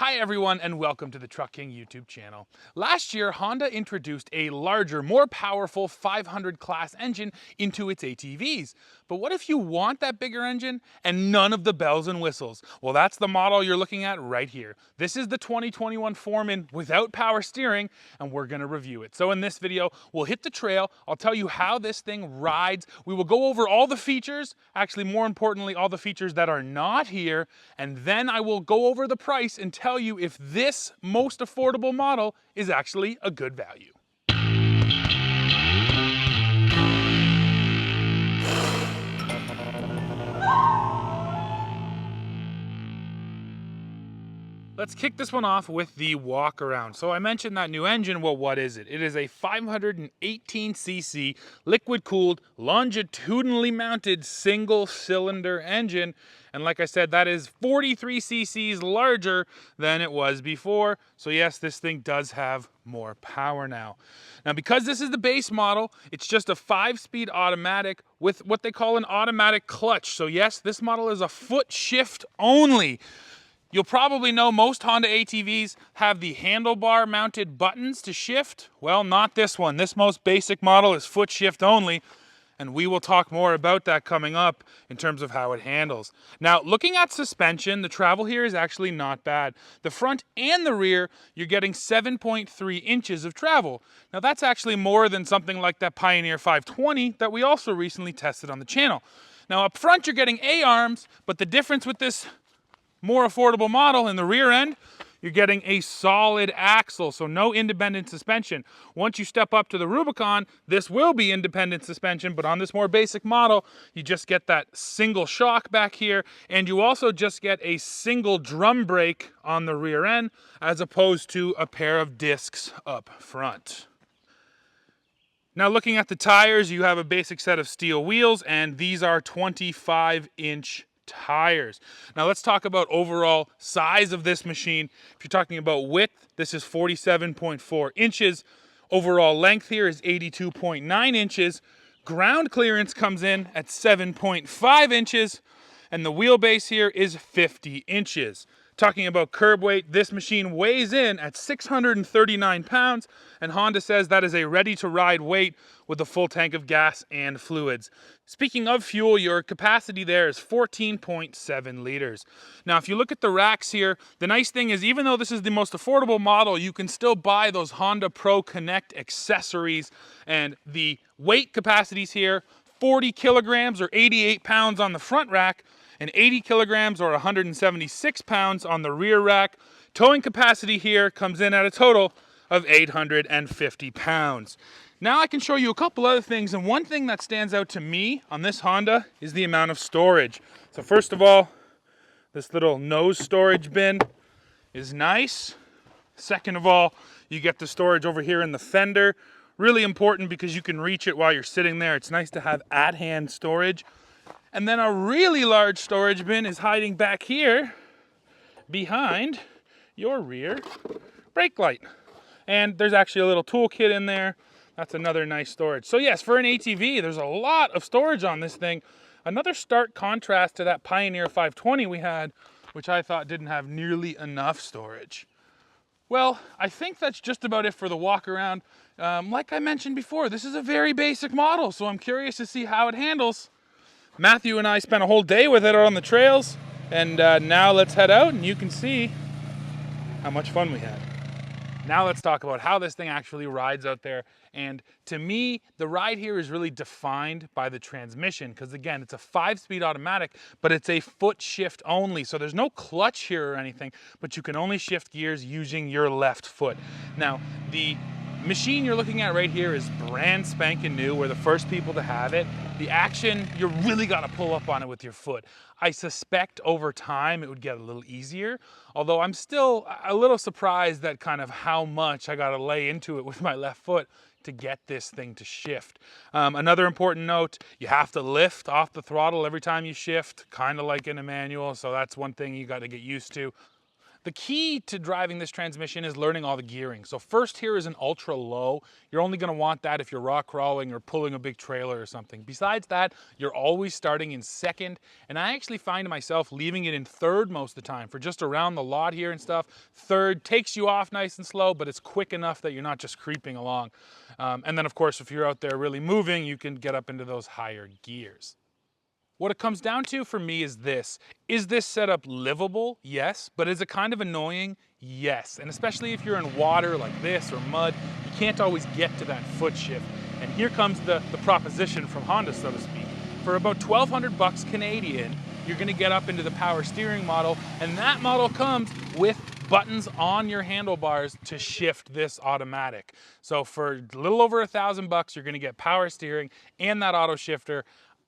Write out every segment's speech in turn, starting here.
Hi everyone and welcome to the Truck King YouTube channel. Last year, Honda introduced a larger, more powerful 500 class engine into its ATVs. But what if you want that bigger engine and none of the bells and whistles? Well, that's the model you're looking at right here. This is the 2021 Foreman without power steering, and we're gonna review it. So in this video, we'll hit the trail. I'll tell you how this thing rides. We will go over all the features, actually more importantly, all the features that are not here, and then I will go over the price and tell you if this most affordable model is actually a good value. Let's kick this one off with the Walkaround. So I mentioned that new engine. Well, what is it? It is a 518cc liquid-cooled, longitudinally mounted single-cylinder engine. And like I said, that is 43 cc's larger than it was before. So yes, this thing does have more power now. Now, because this is the base model, it's just a 5-speed automatic with what they call an automatic clutch. So yes, this model is a foot shift only. You'll probably know most Honda ATVs have the handlebar mounted buttons to shift. Well, not this one. This most basic model is foot shift only, and we will talk more about that coming up in terms of how it handles. Now, looking at suspension, the travel here is actually not bad. The front and the rear, you're getting 7.3 inches of travel. Now, that's actually more than something like that Pioneer 520 that we also recently tested on the channel. Now, up front, you're getting A-arms, but the difference with this more affordable model in the rear end, you're getting a solid axle, so no independent suspension. Once you step up to the Rubicon, this will be independent suspension, but on this more basic model, you just get that single shock back here, and you also just get a single drum brake on the rear end, as opposed to a pair of discs up front. Now, looking at the tires, you have a basic set of steel wheels, and these are 25-inch tires. Now let's talk about overall size of this machine. If you're talking about width, this is 47.4 inches. Overall length here is 82.9 inches. Ground clearance comes in at 7.5 inches, and the wheelbase here is 50 inches. Talking about curb weight, this machine weighs in at 639 pounds, and Honda says that is a ready-to-ride weight with a full tank of gas and fluids. Speaking of fuel, your capacity there is 14.7 liters. Now, if you look at the racks here, the nice thing is, even though this is the most affordable model, you can still buy those Honda Pro Connect accessories, and the weight capacities here, 40 kilograms or 88 pounds on the front rack, and 80 kilograms or 176 pounds on the rear rack. Towing capacity here comes in at a total of 850 pounds. Now I can show you a couple other things, and one thing that stands out to me on this Honda is the amount of storage. So first of all, this little nose storage bin is nice. Second of all, you get the storage over here in the fender. Really important because you can reach it while you're sitting there. It's nice to have at-hand storage. And then a really large storage bin is hiding back here behind your rear brake light. And there's actually a little toolkit in there. That's another nice storage. So yes, for an ATV, there's a lot of storage on this thing. Another stark contrast to that Pioneer 520 we had, which I thought didn't have nearly enough storage. Well, I think that's just about it for the Walkaround. Like I mentioned before, this is a very basic model, so I'm curious to see how it handles. Matthew and I spent a whole day with it on the trails, and now let's head out and you can see how much fun we had. Now let's talk about how this thing actually rides out there. And to me, the ride here is really defined by the transmission, because again, it's a 5-speed automatic, but it's a foot shift only. So there's no clutch here or anything, but you can only shift gears using your left foot. Now, the machine you're looking at right here is brand spanking new. We're the first people to have it. The action, you really got to pull up on it with your foot. I suspect over time it would get a little easier, although I'm still a little surprised at kind of how much I got to lay into it with my left foot to get this thing to shift. Another important note, you have to lift off the throttle every time you shift, kind of like in a manual, so that's one thing you got to get used to. The key to driving this transmission is learning all the gearing. So first here is an ultra low. You're only gonna want that if you're rock crawling or pulling a big trailer or something. Besides that, you're always starting in second. And I actually find myself leaving it in third most of the time for just around the lot here and stuff. Third takes you off nice and slow, but it's quick enough that you're not just creeping along. And then of course, if you're out there really moving, you can get up into those higher gears. What it comes down to for me is this. Is this setup livable? Yes. But is it kind of annoying? Yes. And especially if you're in water like this or mud, you can't always get to that foot shift. And here comes the proposition from Honda, so to speak. For about 1,200 bucks Canadian, you're gonna get up into the power steering model, and that model comes with buttons on your handlebars to shift this automatic. So for a little over 1,000 bucks, you're gonna get power steering and that auto shifter.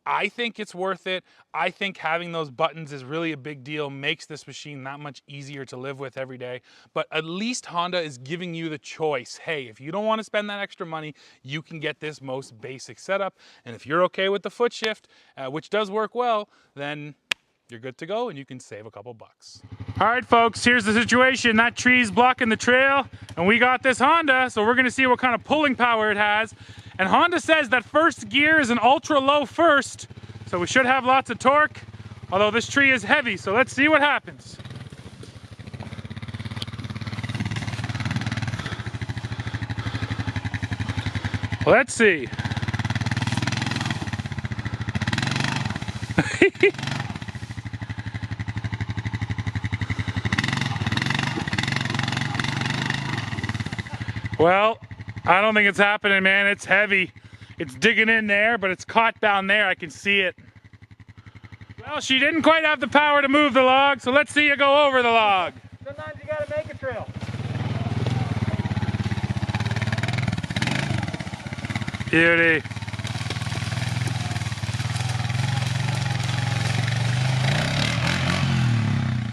I think it's worth it. I think having those buttons is really a big deal, makes this machine that much easier to live with every day. But at least Honda is giving you the choice. Hey, if you don't want to spend that extra money, you can get this most basic setup. And if you're okay with the foot shift, which does work well, then you're good to go and you can save a couple bucks. All right, folks, here's the situation. That tree's blocking the trail and we got this Honda, so we're gonna see what kind of pulling power it has. And Honda says that first gear is an ultra low first, so we should have lots of torque, although this tree is heavy, so let's see what happens. Let's see. Well, I don't think it's happening, man. It's heavy. It's digging in there, but it's caught down there. I can see it. Well, she didn't quite have the power to move the log, so let's see you go over the log. Sometimes you gotta make a trail. Beauty.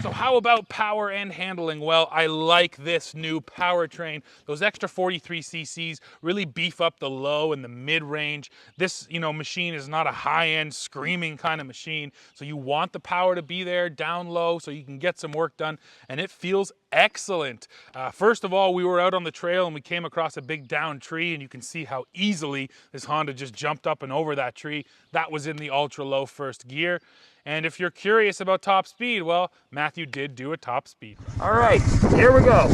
So how about power and handling? Well, I like this new powertrain. Those extra 43 cc's really beef up the low and the mid-range. This, machine is not a high-end screaming kind of machine. So you want the power to be there down low so you can get some work done, and it feels excellent. First of all, we were out on the trail and we came across a big down tree, and you can see how easily this Honda just jumped up and over that tree. That was in the ultra low first gear. And if you're curious about top speed, well, Matthew did do a top speed. All right, here we go.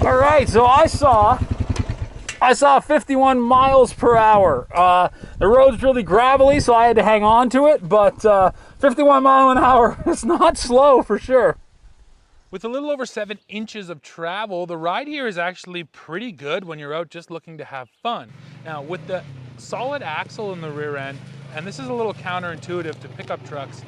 All right, so I saw 51 miles per hour. The road's really gravelly, so I had to hang on to it, but 51 mile an hour is not slow for sure. With a little over 7 inches of travel, the ride here is actually pretty good when you're out just looking to have fun. Now, with the solid axle in the rear end, and this is a little counterintuitive to pickup trucks,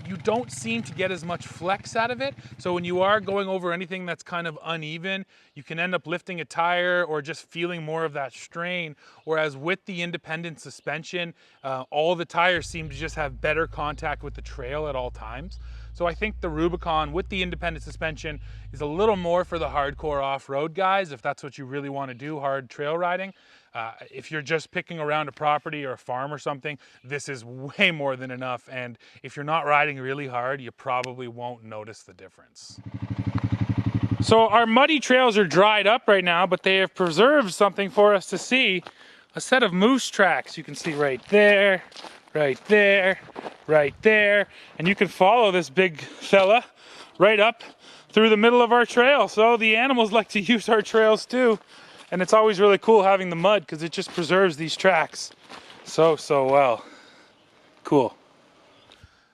you don't seem to get as much flex out of it. So when you are going over anything that's kind of uneven, you can end up lifting a tire or just feeling more of that strain. Whereas with the independent suspension, all the tires seem to just have better contact with the trail at all times. So I think the Rubicon with the independent suspension is a little more for the hardcore off-road guys, if that's what you really want to do, hard trail riding. If you're just picking around a property or a farm or something, this is way more than enough. And if you're not riding really hard, you probably won't notice the difference. So our muddy trails are dried up right now, but they have preserved something for us to see. A set of moose tracks you can see right there, right there, right there. And you can follow this big fella right up through the middle of our trail. So the animals like to use our trails too. And it's always really cool having the mud because it just preserves these tracks so well. Cool.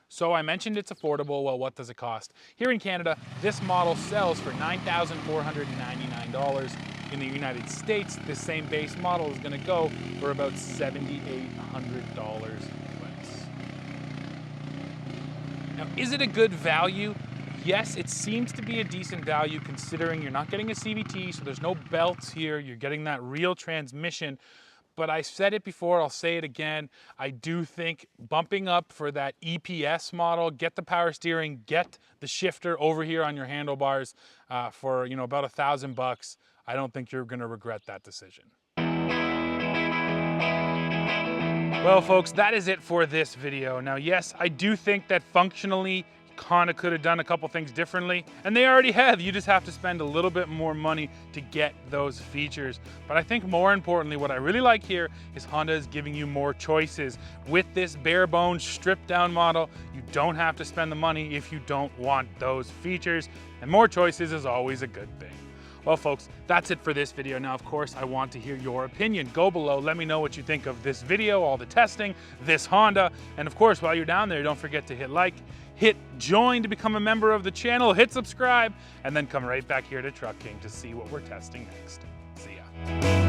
So I mentioned it's affordable. Well, what does it cost? Here in Canada, this model sells for $9,499. In the United States, this same base model is going to go for about $7,800 US. Now, is it a good value? Yes, it seems to be a decent value considering you're not getting a CVT, so there's no belts here. You're getting that real transmission. But I said it before, I'll say it again. I do think bumping up for that EPS model, get the power steering, get the shifter over here on your handlebars for about $1,000. I don't think you're gonna regret that decision. Well, folks, that is it for this video. Now, yes, I do think that functionally, Honda could have done a couple things differently, and they already have. You just have to spend a little bit more money to get those features. But I think more importantly, what I really like here is Honda is giving you more choices. With this bare bones stripped down model, you don't have to spend the money if you don't want those features, and more choices is always a good thing. Well, folks, that's it for this video. Now, of course, I want to hear your opinion. Go below, let me know what you think of this video, all the testing, this Honda, and of course, while you're down there, don't forget to hit like, hit join to become a member of the channel, hit subscribe, and then come right back here to Truck King to see what we're testing next. See ya.